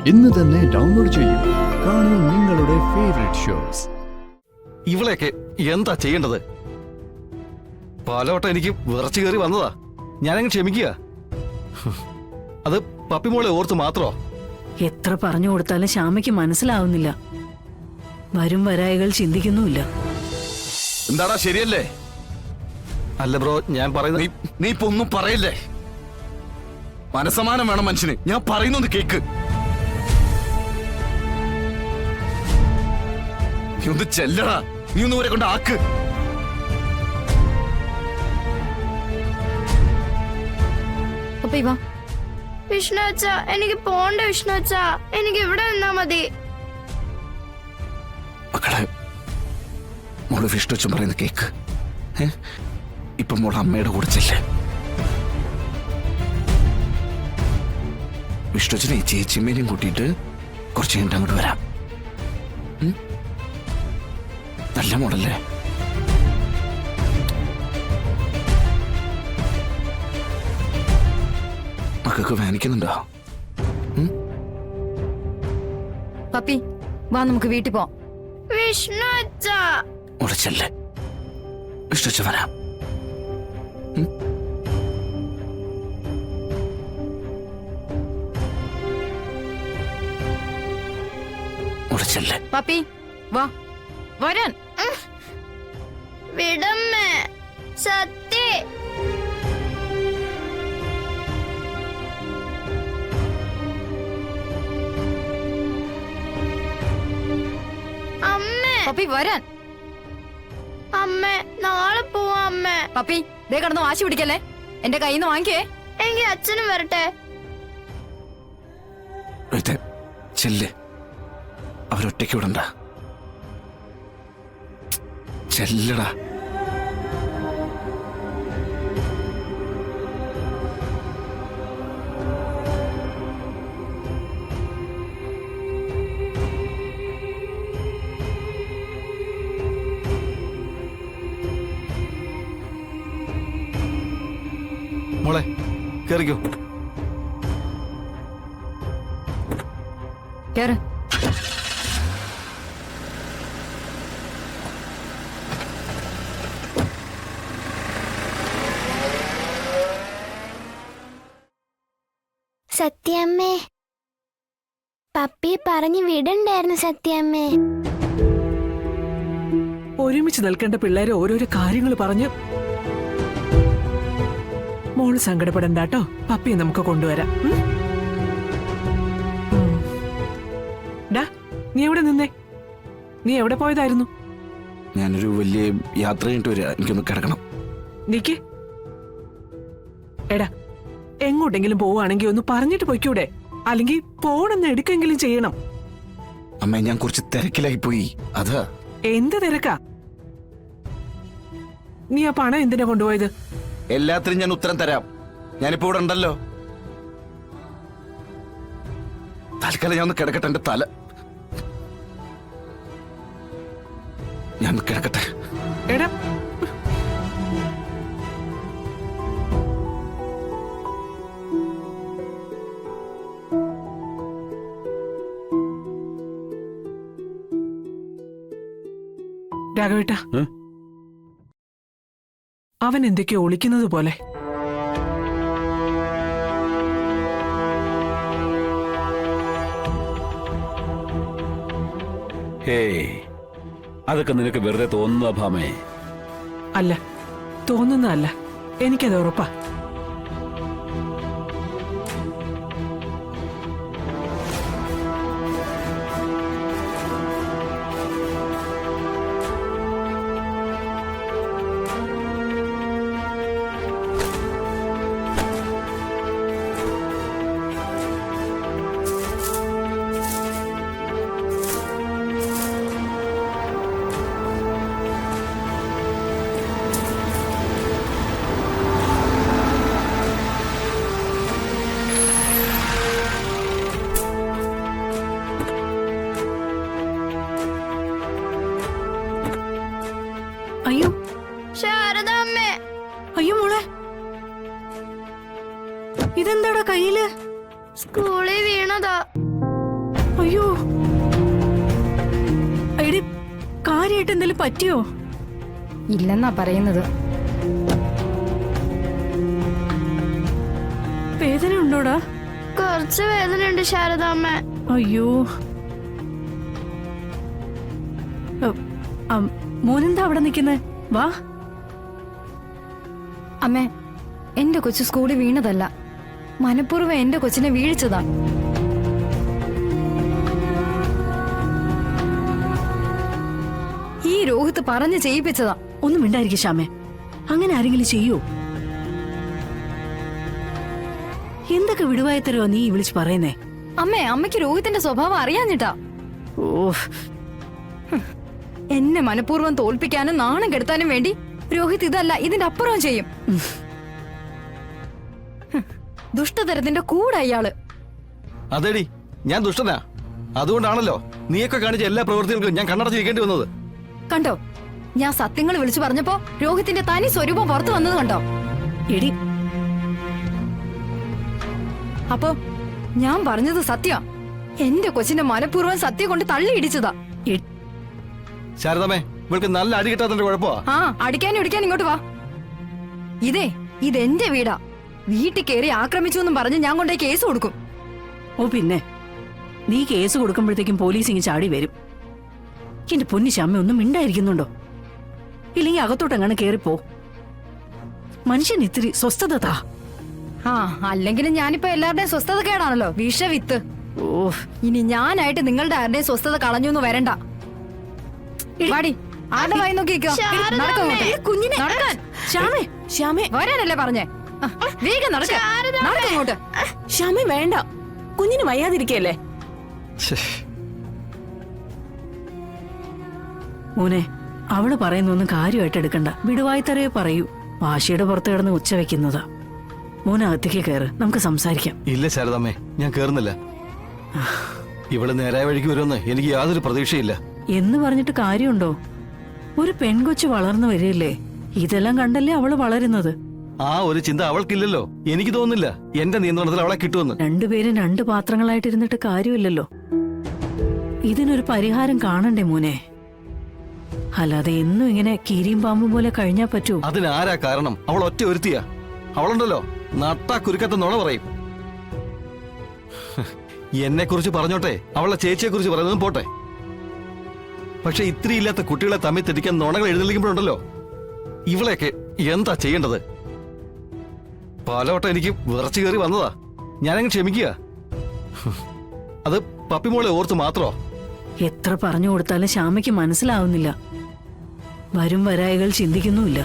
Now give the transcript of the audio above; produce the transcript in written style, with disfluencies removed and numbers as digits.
ഇന്ന് തന്നെ ഡൗൺലോഡ് ചെയ്യൂ. കാണൂ നിങ്ങളുടെ ഫേവറേറ്റ് ഷോസ്. ഇവളെയൊക്കെ എന്താ ചെയ്യേണ്ടത്? പലവട്ടം എനിക്ക് വിറച്ചു കയറി വന്നതാ. ഞാനങ്ങ് ക്ഷമിക്കുക. അത് പപ്പിമോളെ ഓർത്ത് മാത്രോ? എത്ര പറഞ്ഞു കൊടുത്താലും ശ്യാമയ്ക്ക് മനസ്സിലാവുന്നില്ല. വരും വരായികൾ ചിന്തിക്കുന്നുമില്ല. എന്താടാ ശരിയല്ലേ? അല്ല ബ്രോ, ഞാൻ പറയുന്നത് നീ ഇപ്പൊ ഒന്നും പറയില്ലേ? മനസ്സമാനം വേണം മനുഷ്യന്. ഞാൻ പറയുന്നൊന്ന് കേക്ക്. നീ ഒന്ന് ചെല്ലടാ. നീ ഒന്ന് ഇവരെ കൊണ്ട് ആക്ക്. വിഷ്ണു അച്ഛ, എനിക്ക് പോണ്ട. വിഷ്ണു അച്ഛ, എനിക്ക് ഇവിടെ നിന്നാ മതി. മക്കളെ, മോള് വിഷ്ണു അച്ഛൻ പറയുന്ന കേക്ക്. ഇപ്പൊ മോള് അമ്മയുടെ കൂടെ ചെല്ലേ. വിഷ്ണു അച്ഛനെ ചേച്ചിമ്മേനെയും കൂട്ടിയിട്ട് കുറച്ച് കഴിഞ്ഞിട്ട് അങ്ങോട്ട് വരാം. നല്ല മോളല്ലേ? മക്കൾക്ക് വേനിക്കുന്നുണ്ടോ? പപ്പി വാ, നമുക്ക് വീട്ടിൽ പോവാം. വിഷ്ണു അച്ഛ, മോളെ ചെല്ലേ. വിഷ്ണു അച്ഛൻ വരാം. മോളെ ചെല്ലേ. പപ്പി വാ, വരാൻ. വിടമ്മേ. സത്യ അമ്മേ. പപ്പി വരാൻ. അമ്മേ, നാളെ പോവാ അമ്മേ. പപ്പി ദേ കിടന്ന് വാശി പിടിക്കല്ലേ. എന്റെ കയ്യിൽ നിന്ന് വാങ്ങിക്കേ. എങ്കിൽ അച്ഛനും വരട്ടെ. ചെല്ല്. അവരൊറ്റയ്ക്ക് വിടണ്ട. ചെല്ലടാ. മോളെ കേറിക്കോ. കേറ്. സത്യമ്മേ, പപ്പി പറഞ്ഞു വിടണ്ടായിരുന്നു. സത്യമ്മേ, ഒരുമിച്ച് നിൽക്കേണ്ട പിള്ളേരെ ഓരോരോ കാര്യങ്ങൾ പറഞ്ഞ് മോള് സങ്കടപ്പെടണ്ടാട്ടോ. പപ്പിയെ നമുക്ക് കൊണ്ടുവരാം. ഡാ, നീ എവിടെ നിന്നേ? നീ എവിടെ പോയതായിരുന്നു? ഞാനൊരു വലിയ യാത്ര കഴിഞ്ഞിട്ട് വരിക. എനിക്കൊന്ന് കിടക്കണം. നീക്ക്. എടാ, എങ്ങോട്ടെങ്കിലും പോവുകയാണെങ്കിൽ ഒന്ന് പറഞ്ഞിട്ട് പൊയ്ക്കൂടെ? അല്ലെങ്കിൽ പോണെന്ന് എടുക്കെങ്കിലും ചെയ്യണം. അമ്മ, ഞാൻ കുറച്ച് തിരക്കിലായി പോയി. അതാ. എന്ത് തിരക്കാ? നീ ആ പണം എന്തിനാ കൊണ്ടുപോയത്? എല്ലാത്തിനും ഞാൻ ഉത്തരം തരാം. ഞാനിപ്പോ ഇവിടെ ഉണ്ടല്ലോ. തൽക്കാലം ഞാൻ ഒന്ന് കിടക്കട്ടെ. എന്റെ തല ഞാൻ കിടക്കട്ടെ. എടാ, രാഘവേട്ട, അവൻ എന്തൊക്കെയോ ഒളിക്കുന്നത് പോലെ. ഹേയ്, അതൊക്കെ നിനക്ക് വെറുതെ തോന്നുന്ന ഭാമേ. അല്ല, തോന്നുന്നതല്ല, എനിക്കത് ഉറപ്പാ. കാര്യമായിട്ട് എന്തെങ്കിലും പറ്റിയോ? ഇല്ലെന്നാ പറയുന്നത്. വേദന ഉണ്ടോടാ? കുറച്ച് വേദനയുണ്ട് ശാരദാമ്മ. അയ്യോ, മോനെന്താ അവിടെ നിൽക്കുന്നേ? വാ. അമ്മേ, എന്റെ കൊച്ചു സ്കൂളിൽ വീണതല്ല, മനഃപൂർവ്വം എന്റെ കൊച്ചിനെ വീഴ്ചതാ. ഈ രോഹിത് പറഞ്ഞ് ചെയ്യിപ്പിച്ചതാ. ഒന്നും മിണ്ടായിരിക്കും ശ്യാമേ. അങ്ങനെ ആരെങ്കിലും ചെയ്യൂ? എന്തൊക്കെ വിടുവായത്തരോ നീ വിളിച്ച് പറയുന്നേ? അമ്മേ, അമ്മയ്ക്ക് രോഹിത്തിന്റെ സ്വഭാവം അറിയാഞ്ഞിട്ടാ. ഓ, എന്നെ മനഃപൂർവ്വം തോൽപ്പിക്കാനും നാണം കെടുത്താനും വേണ്ടി രോഹിത് ഇതല്ല ഇതിന്റെ അപ്പുറവും ചെയ്യും. ദുഷ്ടതരത്തിന്റെ കൂടെ അയാള്. അതേടി, ഞാൻ ദുഷ്ടനാ. അതുകൊണ്ടാണല്ലോ നീയൊക്കെ കാണിച്ച എല്ലാ പ്രവൃത്തികൾക്കും ഞാൻ കണ്ണടച്ചിരിക്കേണ്ടി വന്നത്. കണ്ടോ, ഞാൻ സത്യങ്ങൾ വിളിച്ചു പറഞ്ഞപ്പോ രോഹിത്തിന്റെ തനി സ്വരൂപം പുറത്തു വന്നത് കണ്ടോ? എടി, അപ്പോ ഞാൻ പറഞ്ഞത് സത്യ. എന്റെ കൊച്ചിന്റെ മനഃപൂർവ്വം സത്യം കൊണ്ട് തള്ളി ഇടിച്ചതാ. ശാരദാമ്മേ, ഇവൾക്ക് നല്ല അടി കിട്ടാത്തതിന്റെ കുഴപ്പമാ. ആ, അടിക്കാനും ഇടിക്കാനും ഇങ്ങോട്ട് വാ. ഇതെന്റെ വീടാ. വീട്ടിൽ കയറി ആക്രമിച്ചു എന്നും പറഞ്ഞ് ഞാൻ കൊണ്ടേ കേസ് കൊടുക്കും. ഓ പിന്നെ, നീ കേസ് കൊടുക്കുമ്പോഴത്തേക്കും പോലീസ് ഇങ്ങ് ചാടി വരും. എന്റെ പൊന്നി ശ്യാമ, ഒന്നും മിണ്ടായിരിക്കുന്നുണ്ടോ? ഇല്ലെങ്കിൽ അകത്തോട്ടെങ്ങനെ കേറിപ്പോ. മനുഷ്യൻ ഇത്തിരി സ്വസ്ഥത താ. ആ, അല്ലെങ്കിലും ഞാനിപ്പോ എല്ലാവരുടെയും സ്വസ്ഥത കേടാണല്ലോ, വിഷവിത്ത്. ഓ, ഇനി ഞാനായിട്ട് നിങ്ങളുടെ ആരുടെയും സ്വസ്ഥത കളഞ്ഞു എന്ന് വരണ്ട. വാടി, ആരുടെ വായി നോക്കി നിൽക്കുക? നടക്ക് അങ്ങോട്ട്. കുഞ്ഞിനെ നടക്കാൻ. ശ്യാമേ, ശ്യാമേ, വരാനല്ലേ പറഞ്ഞേ? ആ, വേഗം നടക്ക്. നടക്ക് അങ്ങോട്ട്. ശ്യാമേ, വേണ്ട. കുഞ്ഞിന് വയ്യാതിരിക്കല്ലേ? ശ്ശേ. മോനെ, അവള് പറയുന്നൊന്നും കാര്യമായിട്ട് എടുക്കണ്ട. വിടുവായിത്തറയെ പറയൂ. വാശിയുടെ പുറത്ത് കിടന്ന് ഉച്ച വെക്കുന്നതാ. മോനകത്തേക്ക് കയറ്, നമുക്ക് സംസാരിക്കാം. ഇല്ല ശാരദാമ്മേ, ഞാൻ കേറുന്നില്ല. ഇവള് നേരായ വഴിക്ക് വരുമെന്ന് എനിക്ക് യാതൊരു പ്രതീക്ഷയില്ല. എന്ന് പറഞ്ഞിട്ട് കാര്യമുണ്ടോ? ഒരു പെൺകൊച്ചു വളർന്നു വരില്ലേ? ഇതെല്ലാം കണ്ടല്ലേ അവള് വളരുന്നത്. ആ ഒരു ചിന്ത അവൾക്കില്ലല്ലോ. എനിക്ക് തോന്നുന്നില്ല എന്റെ നിയന്ത്രണത്തിൽ അവളെ കിട്ടുമെന്ന്. രണ്ടുപേരും രണ്ട് പാത്രങ്ങളായിട്ടിരുന്നിട്ട് കാര്യമില്ലല്ലോ. ഇതിനൊരു പരിഹാരം കാണണ്ടേ മോനെ? അല്ലാതെ എന്നും ഇങ്ങനെ കീരിയും പാമ്പും പോലെ കഴിഞ്ഞാ പറ്റൂ? അതിനാരാ കാരണം? അവൾ ഒറ്റ ഒരുത്തിയാ. അവളുണ്ടല്ലോ, നട്ടാ കുരുക്കത്തെ നുണ പറയും. എന്നെ കുറിച്ച് പറഞ്ഞോട്ടെ, അവളുടെ ചേച്ചിയെ കുറിച്ച് പറയുന്നതും പോട്ടെ. പക്ഷെ ഇത്രയില്ലാത്ത കുട്ടികളെ തമ്മിൽ തെറ്റിക്കാൻ നുണകൾ എഴുന്നള്ളിക്കുമ്പോഴുണ്ടല്ലോ, ഇവളെയൊക്കെ എന്താ ചെയ്യേണ്ടത്? പലവട്ടം എനിക്ക് വിറച്ചു കയറി വന്നതാ. ഞാനങ്ങ് ക്ഷമിക്കുക. അത് പപ്പിമോളെ ഓർത്ത് മാത്രോ? എത്ര പറഞ്ഞു കൊടുത്താലും ശ്യാമയ്ക്ക് മനസ്സിലാവുന്നില്ല. വരും വരായികൾ ചിന്തിക്കുന്നുമില്ല.